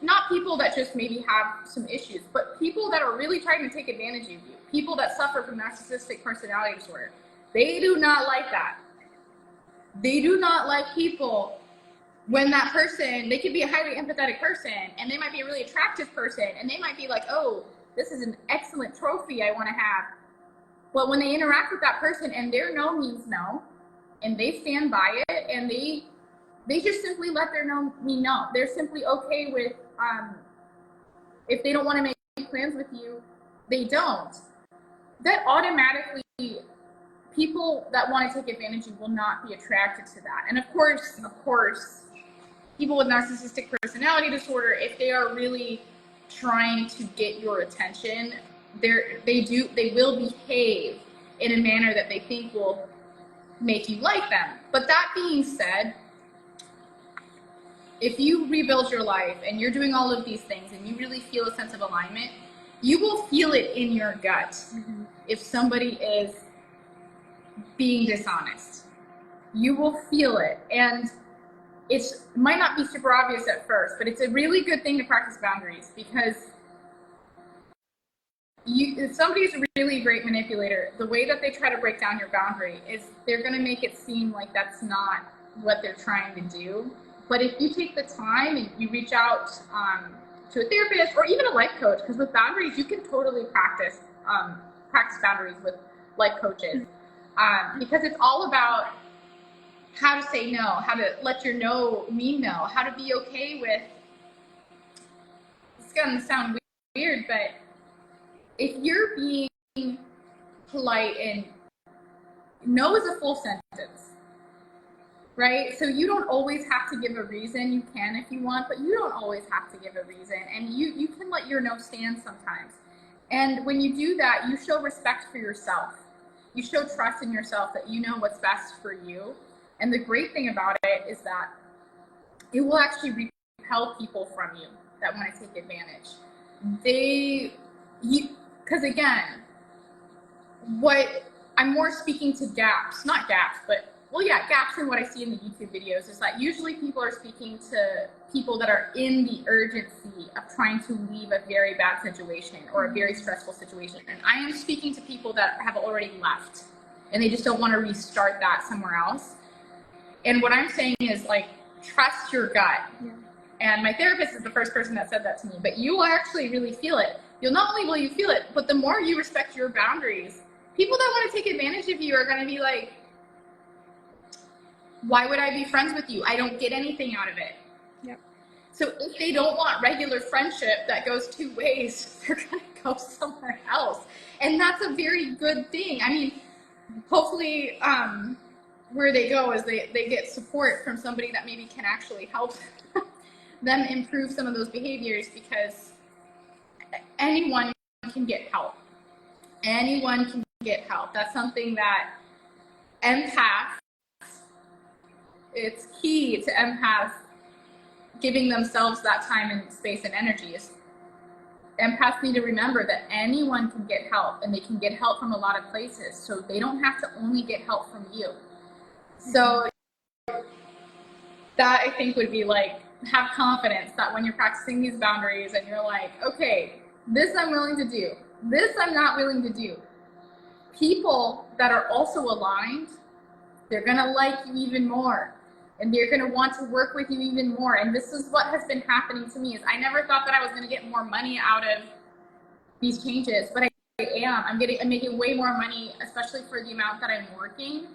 [SPEAKER 2] not people that just maybe have some issues, but people that are really trying to take advantage of you, people that suffer from narcissistic personality disorder, they do not like that. They do not like people when that person, they could be a highly empathetic person, and they might be a really attractive person, and they might be like, oh, this is an excellent trophy I want to have. But when they interact with that person and their no means no, and they stand by it, and they just simply let their no mean no. They're simply okay with, if they don't want to make plans with you, they don't. That automatically, people that want to take advantage of you will not be attracted to that. And of course, people with narcissistic personality disorder, if they are really trying to get your attention, they will behave in a manner that they think will make you like them. But that being said, if you rebuild your life and you're doing all of these things and you really feel a sense of alignment, you will feel it in your gut. Mm-hmm. If somebody is being dishonest, you will feel it. And it might not be super obvious at first, but it's a really good thing to practice boundaries, because if somebody's a really great manipulator, the way that they try to break down your boundary is they're going to make it seem like that's not what they're trying to do. But if you take the time and you reach out to a therapist or even a life coach, because with boundaries, you can totally practice boundaries with life coaches, because it's all about how to say no, how to let your no mean no, how to be okay with, it's going to sound weird, but if you're being polite, and no is a full sentence, right? So you don't always have to give a reason. You can if you want, but you don't always have to give a reason. And you can let your no stand sometimes. And when you do that, you show respect for yourself. You show trust in yourself that you know what's best for you. And the great thing about it is that it will actually repel people from you that want to take advantage. Because again, what I'm more speaking to gaps in what I see in the YouTube videos is that usually people are speaking to people that are in the urgency of trying to leave a very bad situation or a very stressful situation. And I am speaking to people that have already left and they just don't want to restart that somewhere else. And what I'm saying is, like, trust your gut. Yeah. And my therapist is the first person that said that to me, but you will actually really feel it. Not only will you feel it, but the more you respect your boundaries, people that want to take advantage of you are going to be like, why would I be friends with you? I don't get anything out of it. Yep. So if they don't want regular friendship that goes two ways, they're going to go somewhere else. And that's a very good thing. I mean, hopefully where they go is they get support from somebody that maybe can actually help them improve some of those behaviors, because anyone can get help. Anyone can get help. That's something that empaths, it's key to empaths giving themselves that time and space and energy. Empaths need to remember that anyone can get help, and they can get help from a lot of places. So they don't have to only get help from you. So that, I think, would be like, have confidence that when you're practicing these boundaries and you're like, okay, this I'm willing to do, this I'm not willing to do. People that are also aligned, they're going to like you even more, and they're going to want to work with you even more. And this is what has been happening to me, is I never thought that I was going to get more money out of these changes, but I am. I'm making way more money, especially for the amount that I'm working.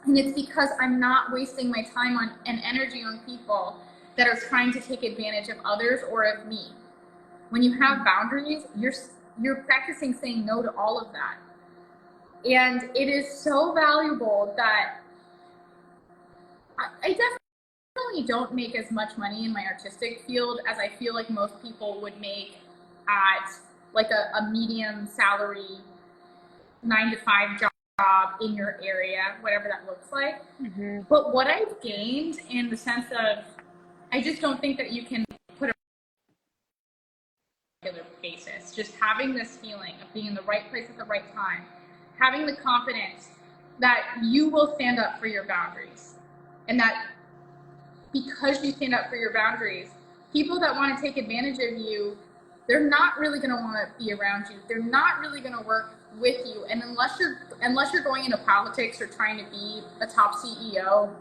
[SPEAKER 2] And it's because I'm not wasting my time on and energy on people that are trying to take advantage of others or of me. When you have boundaries, you're practicing saying no to all of that. And it is so valuable that I definitely don't make as much money in my artistic field as I feel like most people would make at like a medium salary 9-to-5 job in your area, whatever that looks like. Mm-hmm. But what I've gained in the sense of, I just don't think that you can put a regular basis. Just having this feeling of being in the right place at the right time, having the confidence that you will stand up for your boundaries, and that because you stand up for your boundaries, people that want to take advantage of you, they're not really going to want to be around you. They're not really going to work with you. And unless you're going into politics or trying to be a top CEO,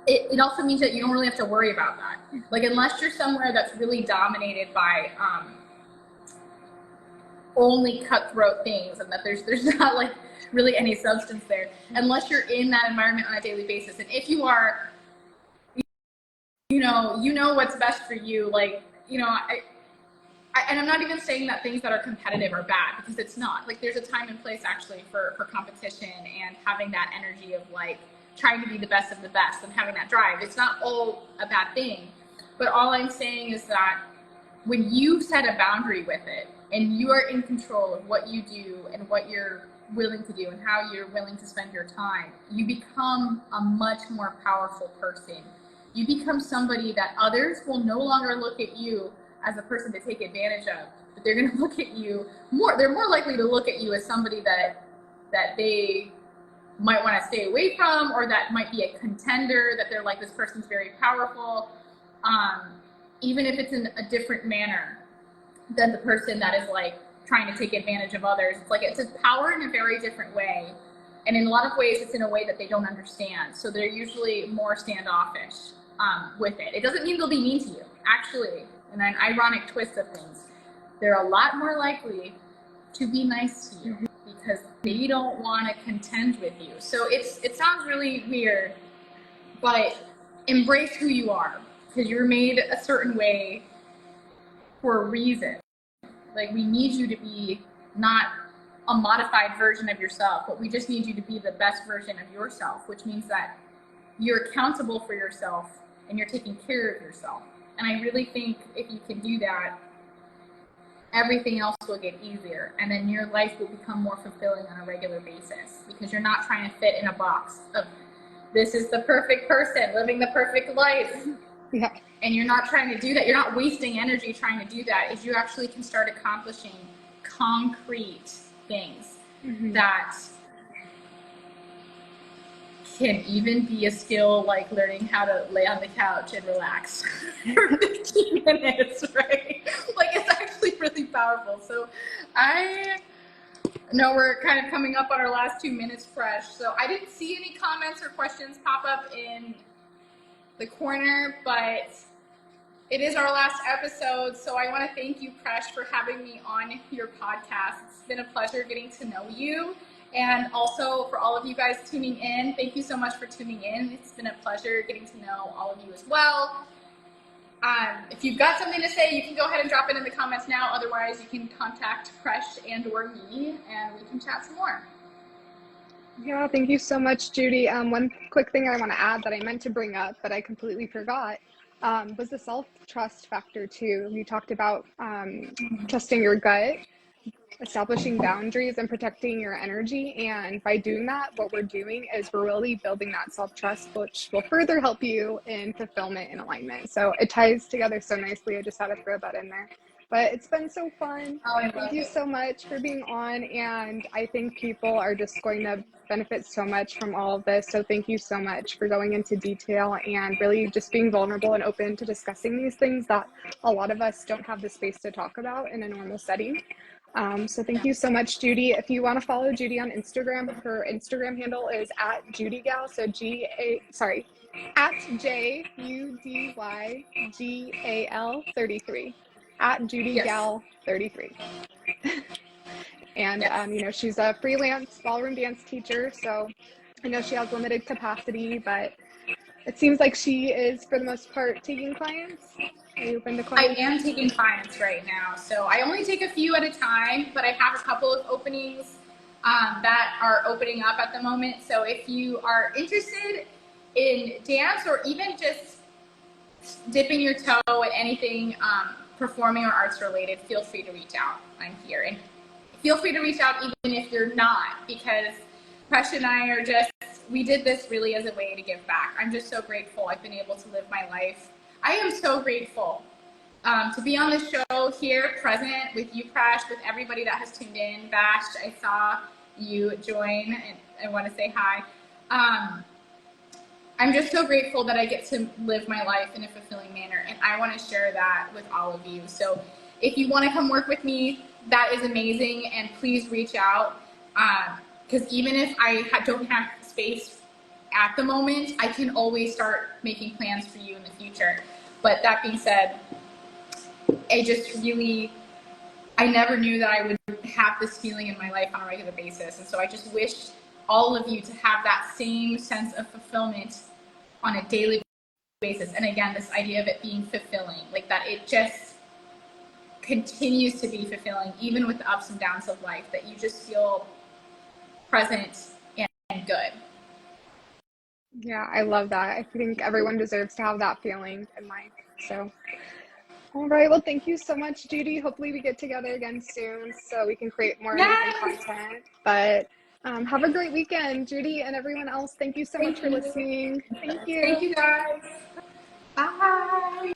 [SPEAKER 2] it also means that you don't really have to worry about that. Like, unless you're somewhere that's really dominated by only cutthroat things, and that there's not like really any substance there, unless you're in that environment on a daily basis. And if you are, you know what's best for you. Like, and I'm not even saying that things that are competitive are bad, because it's not. Like, there's a time and place actually for competition and having that energy of like trying to be the best of the best and having that drive. It's not all a bad thing. But all I'm saying is that when you set a boundary with it and you are in control of what you do and what you're willing to do and how you're willing to spend your time, you become a much more powerful person. You become somebody that others will no longer look at you as a person to take advantage of, but they're going to look at you more. They're more likely to look at you as somebody that they might want to stay away from, or that might be a contender, that they're like, this person's very powerful, even if it's in a different manner than the person that is like trying to take advantage of others. It's like, it's a power in a very different way, and in a lot of ways it's in a way that they don't understand, so they're usually more standoffish with it. It doesn't mean they'll be mean to you, actually. And an ironic twist of things, they're a lot more likely to be nice to you because they don't want to contend with you. So it sounds really weird, but embrace who you are, because you're made a certain way for a reason. Like, we need you to be not a modified version of yourself, but we just need you to be the best version of yourself, which means that you're accountable for yourself and you're taking care of yourself. And I really think if you can do that, everything else will get easier, and then your life will become more fulfilling on a regular basis, because you're not trying to fit in a box of, this is the perfect person living the perfect life. Yeah. And you're not trying to do that. You're not wasting energy trying to do that. Is you actually can start accomplishing concrete things that can even be a skill, like learning how to lay on the couch and relax for 15 minutes, right? Like, it's actually really powerful. So I know we're kind of coming up on our last 2 minutes fresh. So I didn't see any comments or questions pop up in the corner, but it is our last episode. So I want to thank you, Presh, for having me on your podcast. It's been a pleasure getting to know you. And also for all of you guys tuning in, thank you so much for tuning in. It's been a pleasure getting to know all of you as well. If you've got something to say, you can go ahead and drop it in the comments now. Otherwise, you can contact Presh and or me, and we can chat some more.
[SPEAKER 1] Yeah, thank you so much, Judy. One quick thing I want to add that I meant to bring up, but I completely forgot, was the self-trust factor too. You talked about trusting your gut, establishing boundaries, and protecting your energy. And by doing that, what we're doing is we're really building that self-trust, which will further help you in fulfillment and alignment. So it ties together so nicely. I just had to throw that in there. But it's been so fun. Thank you so much for being on. And I think people are just going to benefit so much from all of this. So thank you so much for going into detail and really just being vulnerable and open to discussing these things that a lot of us don't have the space to talk about in a normal setting. So thank you so much, Judy. If you want to follow Judy on Instagram, her Instagram handle is at JudyGal, so at JUDYGAL 33, at JudyGal 33. And, you know, she's a freelance ballroom dance teacher. So I know she has limited capacity, but it seems like she is, for the most part, taking clients. Are you open to
[SPEAKER 2] I
[SPEAKER 1] clients?
[SPEAKER 2] am taking clients right now. So I only take a few at a time, but I have a couple of openings that are opening up at the moment. So if you are interested in dance or even just dipping your toe at anything performing or arts related, feel free to reach out. I'm here. And feel free to reach out even if you're not, because Presh and I are just, we did this really as a way to give back. I'm just so grateful I've been able to live my life. I am so grateful to be on the show here, present with you, Presh, with everybody that has tuned in. Bash, I saw you join, and I want to say hi. I'm just so grateful that I get to live my life in a fulfilling manner, and I want to share that with all of you. So if you want to come work with me, that is amazing, and please reach out, because even if I don't have space at the moment, I can always start making plans for you in the future. But that being said, I never knew that I would have this feeling in my life on a regular basis. And so I just wish all of you to have that same sense of fulfillment on a daily basis. And again, this idea of it being fulfilling, like that it just continues to be fulfilling, even with the ups and downs of life, that you just feel present and good.
[SPEAKER 1] Yeah, I love that. I think everyone deserves to have that feeling in life. So, all right. Well, thank you so much, Judy. Hopefully, we get together again soon so we can create more amazing
[SPEAKER 2] Yes!
[SPEAKER 1] content. But have a great weekend, Judy, and everyone else. Thank you so much
[SPEAKER 2] Thank
[SPEAKER 1] for
[SPEAKER 2] you.
[SPEAKER 1] listening. Thank
[SPEAKER 2] Thank
[SPEAKER 1] you.
[SPEAKER 2] you guys. Bye.